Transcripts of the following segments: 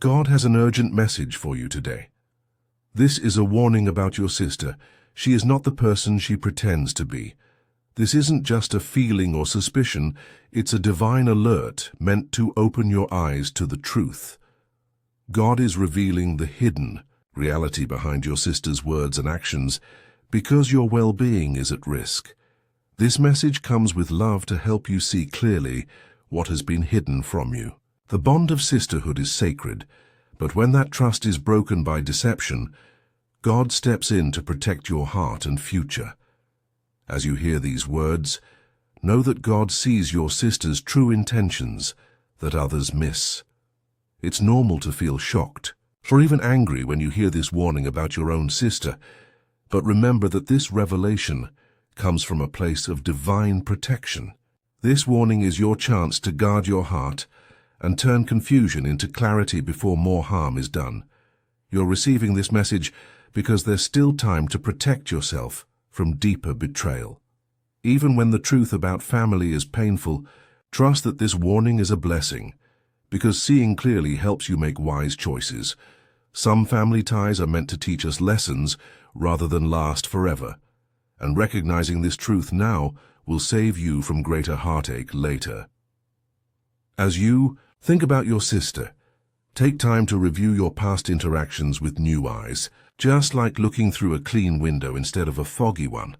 God has an urgent message for you today. This is a warning about your sister. She is not the person she pretends to be. This isn't just a feeling or suspicion, it's a divine alert meant to open your eyes to the truth. God is revealing the hidden reality behind your sister's words and actions because your well-being is at risk. This message comes with love to help you see clearly what has been hidden from you. The bond of sisterhood is sacred, but when that trust is broken by deception, God steps in to protect your heart and future. As you hear these words, know that God sees your sister's true intentions that others miss. It's normal to feel shocked, or even angry when you hear this warning about your own sister, but remember that this revelation comes from a place of divine protection. This warning is your chance to guard your heart and turn confusion into clarity before more harm is done. You're receiving this message because there's still time to protect yourself from deeper betrayal. Even when the truth about family is painful, trust that this warning is a blessing, because seeing clearly helps you make wise choices. Some family ties are meant to teach us lessons rather than last forever, and recognizing this truth now will save you from greater heartache later. As you think about your sister, take time to review your past interactions with new eyes, just like looking through a clean window instead of a foggy one.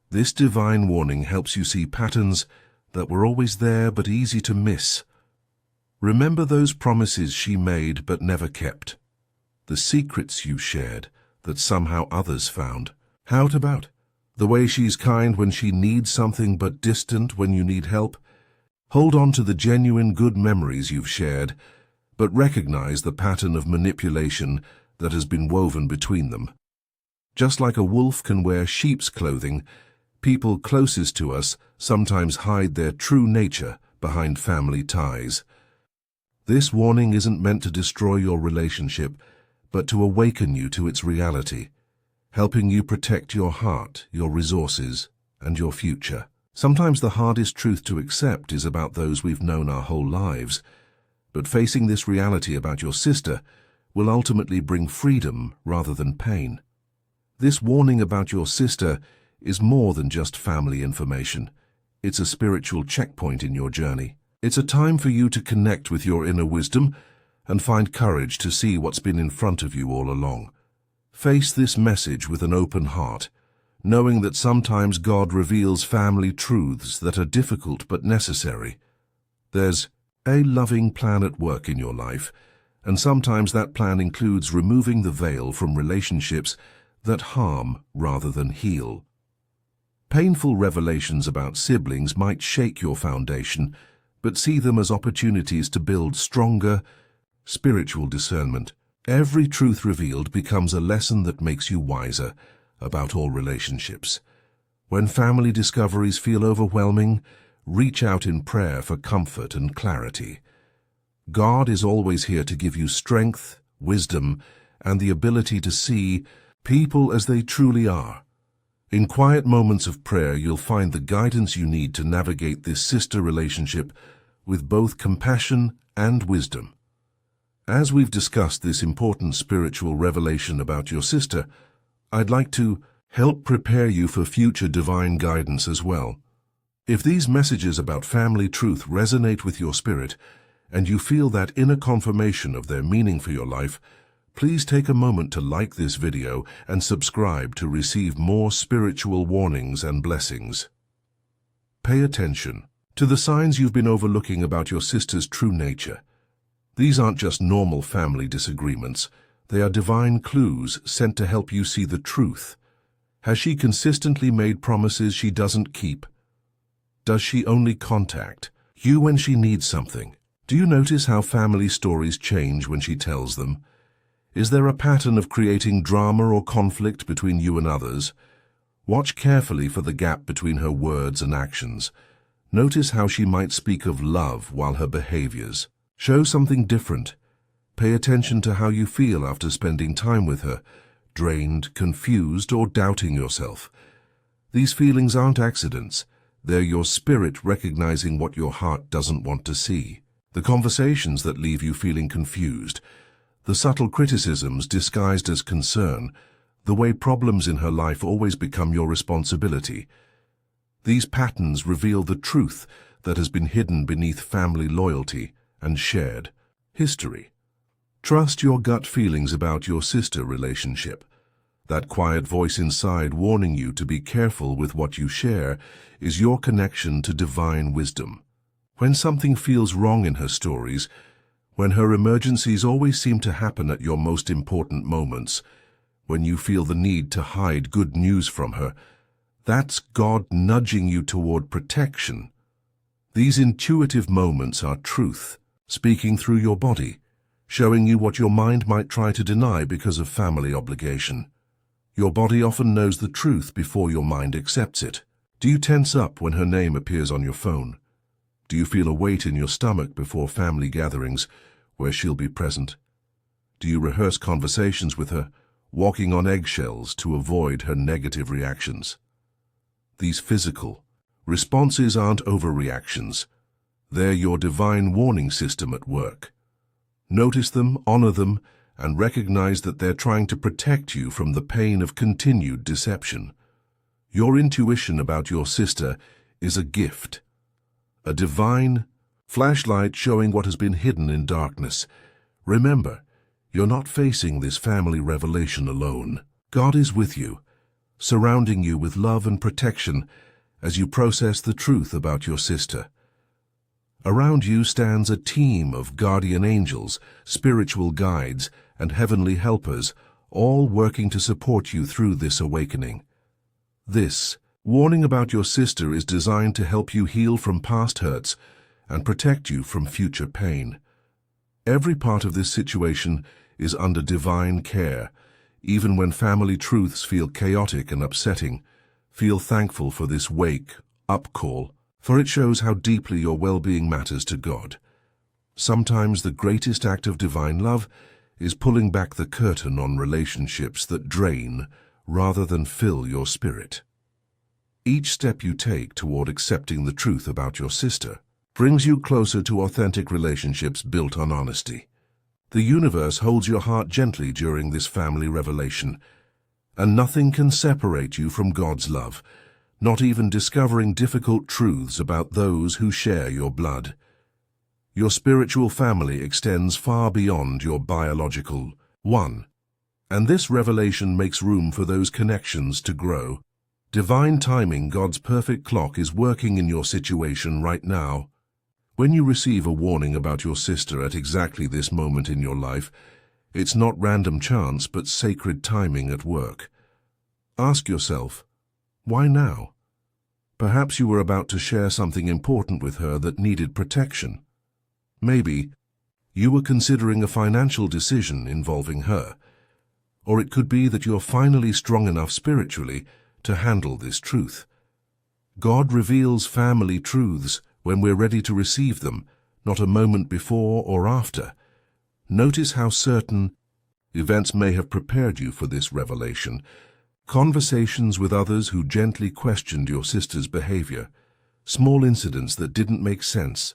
This divine warning helps you see patterns that were always there but easy to miss. Remember those promises she made but never kept, the secrets you shared that somehow others found. How about the way she's kind when she needs something but distant when you need help? Hold on to the genuine good memories you've shared, but recognize the pattern of manipulation that has been woven between them. Just like a wolf can wear sheep's clothing, people closest to us sometimes hide their true nature behind family ties. This warning isn't meant to destroy your relationship, but to awaken you to its reality, helping you protect your heart, your resources, and your future. Sometimes the hardest truth to accept is about those we've known our whole lives, but facing this reality about your sister will ultimately bring freedom rather than pain. This warning about your sister is more than just family information. It's a spiritual checkpoint in your journey. It's a time for you to connect with your inner wisdom and find courage to see what's been in front of you all along. Face this message with an open heart, knowing that sometimes God reveals family truths that are difficult but necessary. There's a loving plan at work in your life, and sometimes that plan includes removing the veil from relationships that harm rather than heal. Painful revelations about siblings might shake your foundation, but see them as opportunities to build stronger spiritual discernment. Every truth revealed becomes a lesson that makes you wiser about all relationships. When family discoveries feel overwhelming, reach out in prayer for comfort and clarity. God is always here to give you strength, wisdom, and the ability to see people as they truly are. In quiet moments of prayer, you'll find the guidance you need to navigate this sister relationship with both compassion and wisdom. As we've discussed this important spiritual revelation about your sister, I'd like to help prepare you for future divine guidance as well. If these messages about family truth resonate with your spirit, and you feel that inner confirmation of their meaning for your life, please take a moment to like this video and subscribe to receive more spiritual warnings and blessings. Pay attention to the signs you've been overlooking about your sister's true nature. These aren't just normal family disagreements. They are divine clues sent to help you see the truth. Has she consistently made promises she doesn't keep? Does she only contact you when she needs something? Do you notice how family stories change when she tells them? Is there a pattern of creating drama or conflict between you and others? Watch carefully for the gap between her words and actions. Notice how she might speak of love while her behaviors show something different. Pay attention to how you feel after spending time with her, drained, confused, or doubting yourself. These feelings aren't accidents. They're your spirit recognizing what your heart doesn't want to see. The conversations that leave you feeling confused, The subtle criticisms disguised as concern, the way problems in her life always become your responsibility. These patterns reveal the truth that has been hidden beneath family loyalty and shared history. Trust your gut feelings about your sister relationship. That quiet voice inside warning you to be careful with what you share is your connection to divine wisdom. When something feels wrong in her stories, when her emergencies always seem to happen at your most important moments, when you feel the need to hide good news from her, that's God nudging you toward protection. These intuitive moments are truth, speaking through your body, showing you what your mind might try to deny because of family obligation. Your body often knows the truth before your mind accepts it. Do you tense up when her name appears on your phone? Do you feel a weight in your stomach before family gatherings where she'll be present? Do you rehearse conversations with her, walking on eggshells to avoid her negative reactions? These physical responses aren't overreactions. They're your divine warning system at work. Notice them, honor them, and recognize that they're trying to protect you from the pain of continued deception. Your intuition about your sister is a gift, a divine flashlight showing what has been hidden in darkness. Remember, you're not facing this family revelation alone. God is with you, surrounding you with love and protection as you process the truth about your sister. Around you stands a team of guardian angels, spiritual guides, and heavenly helpers, all working to support you through this awakening. This warning about your sister is designed to help you heal from past hurts and protect you from future pain. Every part of this situation is under divine care. Even when family truths feel chaotic and upsetting, feel thankful for this wake-up call, for it shows how deeply your well-being matters to God. Sometimes the greatest act of divine love is pulling back the curtain on relationships that drain rather than fill your spirit. Each step you take toward accepting the truth about your sister brings you closer to authentic relationships built on honesty. The universe holds your heart gently during this family revelation, and nothing can separate you from God's love, not even discovering difficult truths about those who share your blood. Your spiritual family extends far beyond your biological one, and this revelation makes room for those connections to grow. Divine timing, God's perfect clock, is working in your situation right now. When you receive a warning about your sister at exactly this moment in your life, it's not random chance but sacred timing at work. Ask yourself, why now? Perhaps you were about to share something important with her that needed protection. Maybe you were considering a financial decision involving her, or it could be that you're finally strong enough spiritually to handle this truth. God reveals family truths when we're ready to receive them, not a moment before or after. Notice how certain events may have prepared you for this revelation. Conversations with others who gently questioned your sister's behavior, small incidents that didn't make sense,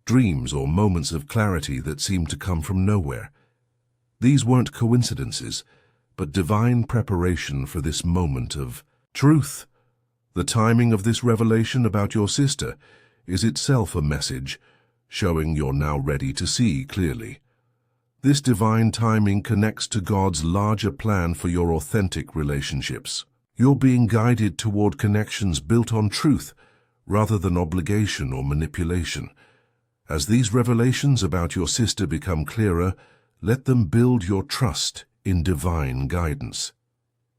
dreams or moments of clarity that seemed to come from nowhere. These weren't coincidences, but divine preparation for this moment of truth. The timing of this revelation about your sister is itself a message, showing you're now ready to see clearly. This divine timing connects to God's larger plan for your authentic relationships. You're being guided toward connections built on truth rather than obligation or manipulation. As these revelations about your sister become clearer, let them build your trust in divine guidance.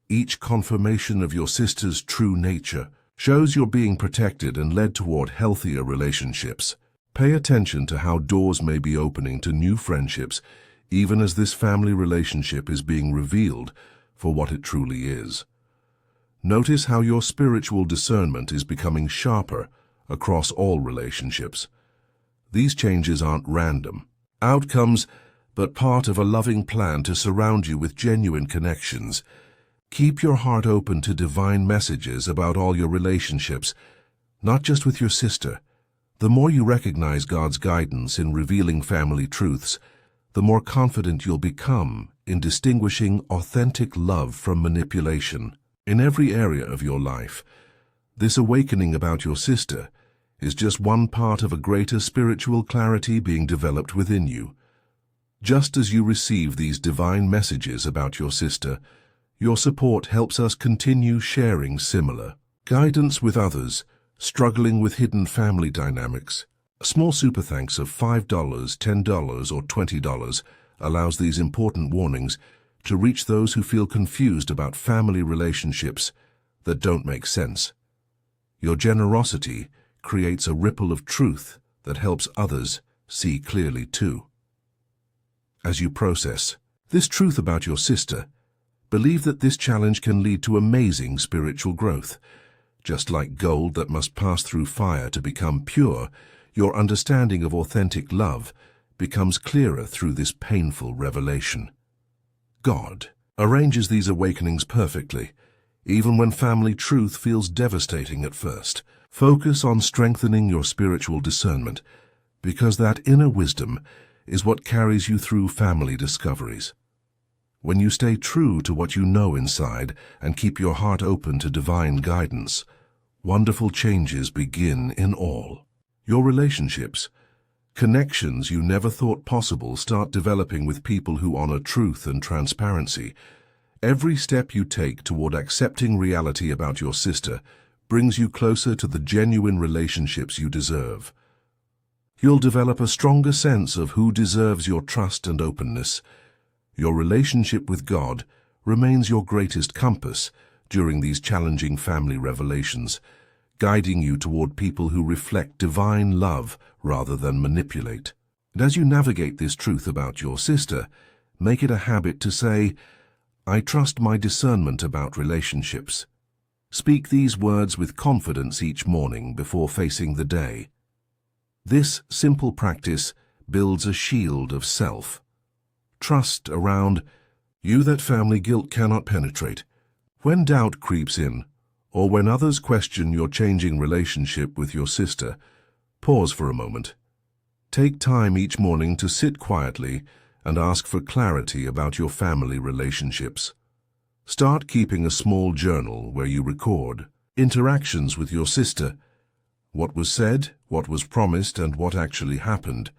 Each confirmation of your sister's true nature shows you're being protected and led toward healthier relationships. Pay attention to how doors may be opening to new friendships, even as this family relationship is being revealed for what it truly is. Notice how your spiritual discernment is becoming sharper across all relationships. These changes aren't random outcomes, but part of a loving plan to surround you with genuine connections. Keep your heart open to divine messages about all your relationships, not just with your sister. The more you recognize God's guidance in revealing family truths, the more confident you'll become in distinguishing authentic love from manipulation. In every area of your life, this awakening about your sister is just one part of a greater spiritual clarity being developed within you. Just as you receive these divine messages about your sister, your support helps us continue sharing similar guidance with others struggling with hidden family dynamics. A small super thanks of $5, $10, or $20 allows these important warnings to reach those who feel confused about family relationships that don't make sense. Your generosity creates a ripple of truth that helps others see clearly too. As you process this truth about your sister, believe that this challenge can lead to amazing spiritual growth. Just like gold that must pass through fire to become pure, your understanding of authentic love becomes clearer through this painful revelation. God arranges these awakenings perfectly, even when family truth feels devastating at first. Focus on strengthening your spiritual discernment, because that inner wisdom is what carries you through family discoveries. When you stay true to what you know inside and keep your heart open to divine guidance, wonderful changes begin in all. Your relationships, connections you never thought possible, start developing with people who honor truth and transparency. Every step you take toward accepting reality about your sister brings you closer to the genuine relationships you deserve. You'll develop a stronger sense of who deserves your trust and openness. Your relationship with God remains your greatest compass during these challenging family revelations, guiding you toward people who reflect divine love rather than manipulate. And as you navigate this truth about your sister, make it a habit to say, "I trust my discernment about relationships." Speak these words with confidence each morning before facing the day. This simple practice builds a shield of self-trust around you that family guilt cannot penetrate. When doubt creeps in, or when others question your changing relationship with your sister, pause for a moment. Take time each morning to sit quietly and ask for clarity about your family relationships. Start keeping a small journal where you record interactions with your sister, what was said, what was promised, and what actually happened.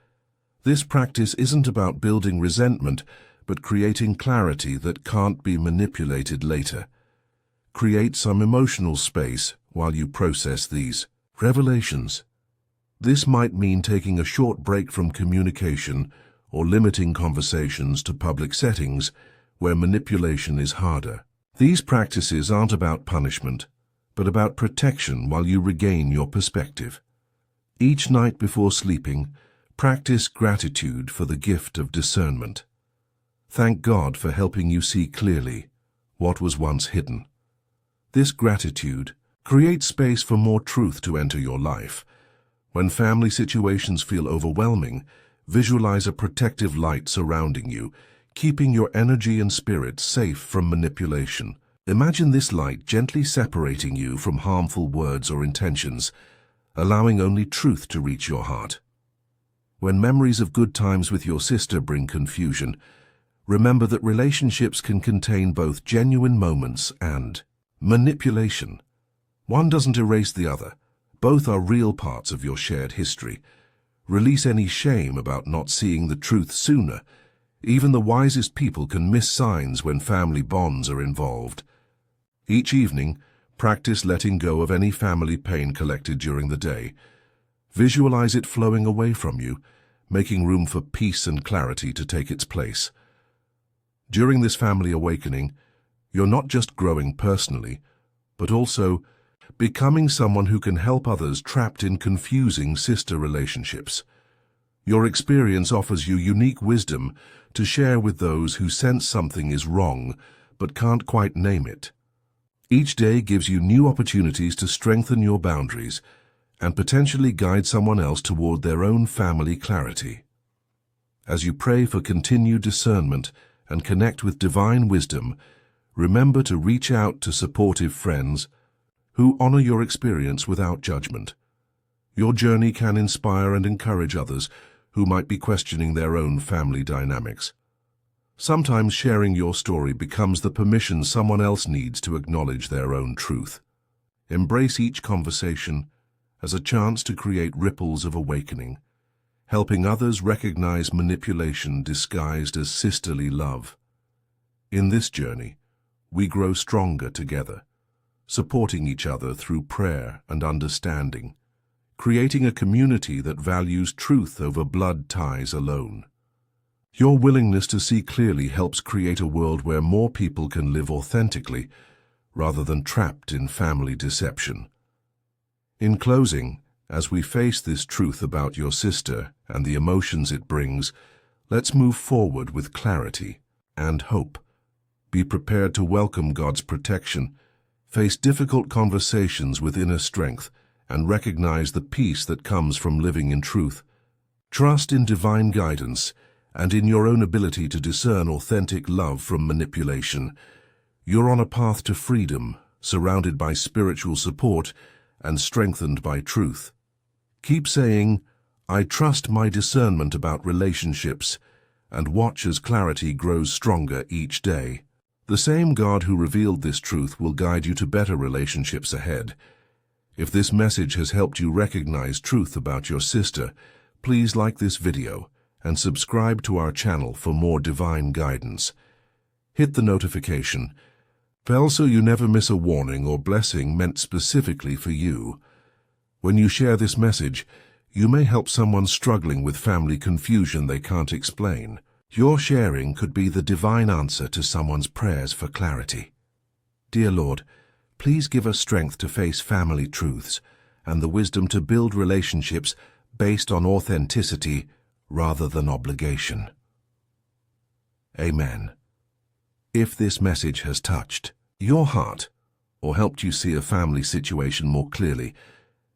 This practice isn't about building resentment, but creating clarity that can't be manipulated later. Create some emotional space while you process these revelations. This might mean taking a short break from communication or limiting conversations to public settings where manipulation is harder. These practices aren't about punishment, but about protection while you regain your perspective. Each night before sleeping, practice gratitude for the gift of discernment. Thank God for helping you see clearly what was once hidden. This gratitude creates space for more truth to enter your life. When family situations feel overwhelming, visualize a protective light surrounding you, keeping your energy and spirit safe from manipulation. Imagine this light gently separating you from harmful words or intentions, allowing only truth to reach your heart. When memories of good times with your sister bring confusion, remember that relationships can contain both genuine moments and manipulation. One doesn't erase the other. Both are real parts of your shared history. Release any shame about not seeing the truth sooner. Even the wisest people can miss signs when family bonds are involved. Each evening, practice letting go of any family pain collected during the day. Visualize it flowing away from you, making room for peace and clarity to take its place. During this family awakening, you're not just growing personally, but also becoming someone who can help others trapped in confusing sister relationships. Your experience offers you unique wisdom to share with those who sense something is wrong but can't quite name it. Each day gives you new opportunities to strengthen your boundaries and potentially guide someone else toward their own family clarity. As you pray for continued discernment and connect with divine wisdom, remember to reach out to supportive friends who honor your experience without judgment. Your journey can inspire and encourage others who might be questioning their own family dynamics. Sometimes sharing your story becomes the permission someone else needs to acknowledge their own truth. Embrace each conversation as a chance to create ripples of awakening, helping others recognize manipulation disguised as sisterly love. In this journey, we grow stronger together, supporting each other through prayer and understanding, creating a community that values truth over blood ties alone. Your willingness to see clearly helps create a world where more people can live authentically, rather than trapped in family deception. In closing, as we face this truth about your sister and the emotions it brings, let's move forward with clarity and hope. Be prepared to welcome God's protection, face difficult conversations with inner strength, and recognize the peace that comes from living in truth. Trust in divine guidance and in your own ability to discern authentic love from manipulation. You're on a path to freedom, surrounded by spiritual support and strengthened by truth. Keep saying, "I trust my discernment about relationships," and watch as clarity grows stronger each day. The same God who revealed this truth will guide you to better relationships ahead. If this message has helped you recognize truth about your sister, please like this video and subscribe to our channel for more divine guidance. Hit the notification bell so you never miss a warning or blessing meant specifically for you. When you share this message, you may help someone struggling with family confusion they can't explain. Your sharing could be the divine answer to someone's prayers for clarity. Dear Lord, please give us strength to face family truths and the wisdom to build relationships based on authenticity rather than obligation. Amen. If this message has touched your heart or helped you see a family situation more clearly,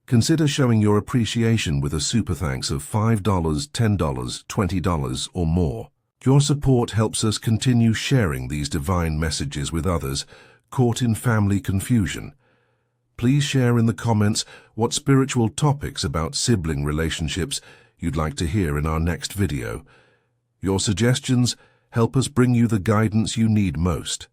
consider showing your appreciation with a super thanks of $5, $10, $20, or more. Your support helps us continue sharing these divine messages with others caught in family confusion. Please share in the comments what spiritual topics about sibling relationships you'd like to hear in our next video. Your suggestions help us bring you the guidance you need most.